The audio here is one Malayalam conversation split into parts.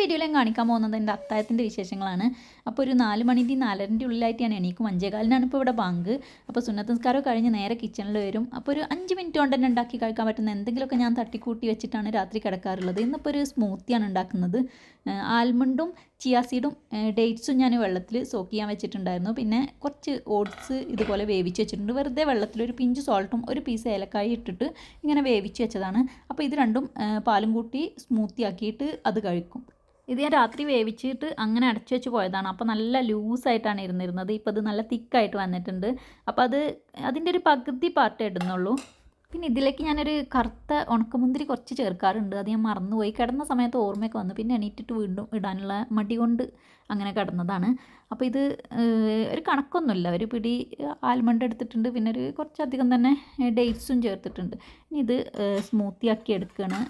വീഡിയോയിൽ ഞാൻ കാണിക്കാൻ പോകുന്നത് എൻ്റെ അത്താഴത്തിൻ്റെ വിശേഷങ്ങളാണ്. അപ്പോൾ ഒരു 4 മണിൻ്റെ 4:30 ഉള്ളിലായിട്ട് ഞാൻ എണീക്കും. 5:15 ഇപ്പോൾ ഇവിടെ ബാങ്ക്. അപ്പോൾ സുന്നത്ത് നിസ്കാരം കഴിഞ്ഞ് നേരെ കിച്ചണിൽ വരും. അപ്പോൾ ഒരു 5 മിനിറ്റ് കൊണ്ട് തന്നെ ഉണ്ടാക്കി കഴിക്കാൻ പറ്റുന്ന എന്തെങ്കിലുമൊക്കെ ഞാൻ തട്ടിക്കൂട്ടി വെച്ചിട്ടാണ് രാത്രി കിടക്കാറുള്ളത്. ഇന്നിപ്പോൾ ഒരു സ്മൂത്തിയാണ് ഉണ്ടാക്കുന്നത്. ആൽമണ്ടും ചിയാ സീഡും ഡേറ്റ്സും ഞാൻ വെള്ളത്തിൽ സോക്ക് ചെയ്യാൻ വെച്ചിട്ടുണ്ടായിരുന്നു. പിന്നെ കുറച്ച് ഓട്സ് ഇതുപോലെ വേവിച്ച് വെച്ചിട്ടുണ്ട്. വെറുതെ വെള്ളത്തിൽ ഒരു പിഞ്ച് സോൾട്ടും ഒരു പീസ് ഏലക്കായി ഇട്ടിട്ട് ഇങ്ങനെ വേവിച്ച് വെച്ചതാണ്. അപ്പോൾ ഇത് രണ്ടും പാലും കൂട്ടി സ്മൂത്തി ആക്കിയിട്ട് അത് കഴിക്കും. ഇത് ഞാൻ രാത്രി വേവിച്ചിട്ട് അങ്ങനെ അടച്ചു വെച്ച് പോയതാണ്. അപ്പോൾ നല്ല ലൂസായിട്ടാണ് ഇരുന്നിരുന്നത്. ഇപ്പോൾ അത് നല്ല തിക്കായിട്ട് വന്നിട്ടുണ്ട്. അപ്പോൾ അതിൻ്റെ ഒരു പകുതി പാർട്ടേ ഇടുന്നുള്ളൂ. പിന്നെ ഇതിലേക്ക് ഞാനൊരു കറുത്ത ഉണക്കമുന്തിരി കുറച്ച് ചേർക്കാറുണ്ട്. അത് ഞാൻ മറന്നുപോയി. കിടന്ന സമയത്ത് ഓർമ്മയൊക്കെ വന്നു. പിന്നെ എണീറ്റിട്ട് വീണ്ടും ഇടാനുള്ള മടി കൊണ്ട് അങ്ങനെ കിടന്നതാണ്. അപ്പോൾ ഇത് ഒരു കണക്കൊന്നുമില്ല. ഒരു പിടി ആൽമണ്ട് എടുത്തിട്ടുണ്ട്. പിന്നെ ഒരു കുറച്ചധികം തന്നെ ഡേറ്റ്സും ചേർത്തിട്ടുണ്ട്. ഇനി ഇത് സ്മൂത്തി ആക്കി എടുക്കുകയാണ്.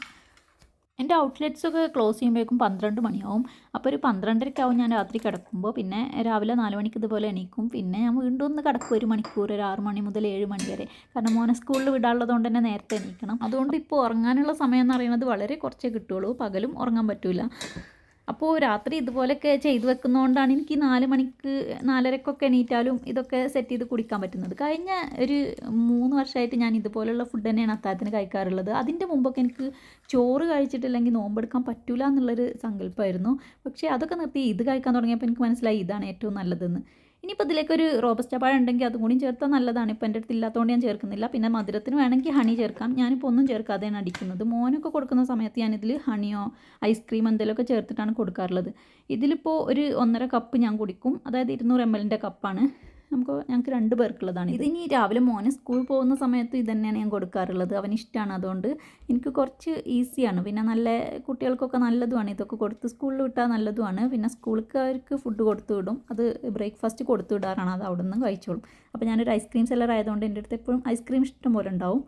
എൻ്റെ ഔട്ട്ലെറ്റ്സൊക്കെ ക്ലോസ് ചെയ്യുമ്പോഴേക്കും 12 മണിയാവും. അപ്പോൾ ഒരു 12:30 ആവും ഞാൻ രാത്രി കിടക്കുമ്പോൾ. പിന്നെ രാവിലെ 4 മണിക്ക് ഇതുപോലെ എണീക്കും. പിന്നെ ഞാൻ വീണ്ടും ഒന്ന് കിടക്കും 1 മണിക്കൂർ, ഒരു 6 മണി മുതൽ 7 മണി വരെ. കാരണം മോനെ സ്കൂളിൽ വിടാനുള്ളത് കൊണ്ട് തന്നെ നേരത്തെ എണീക്കണം. അതുകൊണ്ട് ഇപ്പോൾ ഉറങ്ങാനുള്ള സമയം എന്ന് പറയുന്നത് വളരെ കുറച്ചേ കിട്ടുകയുള്ളൂ. പകലും ഉറങ്ങാൻ പറ്റില്ല. അപ്പോൾ രാത്രി ഇതുപോലെയൊക്കെ ചെയ്ത് വെക്കുന്നതുകൊണ്ടാണ് എനിക്ക് 4 മണിക്ക് 4:30ക്കൊക്കെ എണീറ്റാലും ഇതൊക്കെ സെറ്റ് ചെയ്ത് കുടിക്കാൻ പറ്റുന്നത്. കഴിഞ്ഞ ഒരു 3 വർഷമായിട്ട് ഞാൻ ഇതുപോലുള്ള ഫുഡ് തന്നെയാണ് അത്താഴത്തിന് കഴിക്കാറുള്ളത്. അതിൻ്റെ മുമ്പൊക്കെ എനിക്ക് ചോറ് കഴിച്ചിട്ടില്ലെങ്കിൽ നോമ്പെടുക്കാൻ പറ്റില്ല എന്നുള്ളൊരു സങ്കല്പമായിരുന്നു. പക്ഷേ അതൊക്കെ നിർത്തി ഇത് കഴിക്കാൻ തുടങ്ങിയപ്പോൾ എനിക്ക് മനസ്സിലായി ഇതാണ് ഏറ്റവും നല്ലതെന്ന്. ഇനിയിപ്പോൾ ഇതിലേക്കൊരു റോബസ്റ്റ പഴം ഉണ്ടെങ്കിൽ അതും കൂടി ചേർത്താൽ നല്ലതാണ്. ഇപ്പോൾ എൻ്റെ അടുത്ത് ഇല്ലാത്തതുകൊണ്ട് ഞാൻ ചേർക്കുന്നില്ല. പിന്നെ മധുരത്തിന് വേണമെങ്കിൽ ഹണി ചേർക്കാം. ഞാനിപ്പോൾ ഒന്നും ചേർക്കാതെയാണ് അടിക്കുന്നത്. മോനൊക്കെ കൊടുക്കുന്ന സമയത്ത് ഞാനിതിൽ ഹണിയോ ഐസ്ക്രീം എന്തെങ്കിലുമൊക്കെ ചേർത്തിട്ടാണ് കൊടുക്കാറുള്ളത്. ഇതിലിപ്പോൾ ഒരു 1.5 കപ്പ് ഞാൻ കുടിക്കും. അതായത് 200 ml കപ്പാണ്. ഞങ്ങൾക്ക് 2 പേർക്കുള്ളതാണ്. ഇതിനി രാവിലെ മോന് സ്കൂളിൽ പോകുന്ന സമയത്ത് ഇത് തന്നെയാണ് ഞാൻ കൊടുക്കാറുള്ളത്. അവന് ഇഷ്ടമാണ്. അതുകൊണ്ട് എനിക്ക് കുറച്ച് ഈസിയാണ്. പിന്നെ നല്ല കുട്ടികൾക്കൊക്കെ നല്ലതുമാണ്. ഇതൊക്കെ കൊടുത്ത് സ്കൂളിൽ വിട്ടാൽ നല്ലതുമാണ്. പിന്നെ സ്കൂളിൽക്കാർക്ക് ഫുഡ് കൊടുത്തു വിടും. അത് ബ്രേക്ക്ഫാസ്റ്റ് കൊടുത്തു വിടാറാണ്. അത് അവിടെ നിന്ന് കഴിച്ചോളും. അപ്പോൾ ഞാനൊരു ഐസ്ക്രീം സെല്ലർ ആയതുകൊണ്ട് എൻ്റെ അടുത്ത് എപ്പോഴും ഐസ്ക്രീം ഇഷ്ടം പോലെ ഉണ്ടാവും.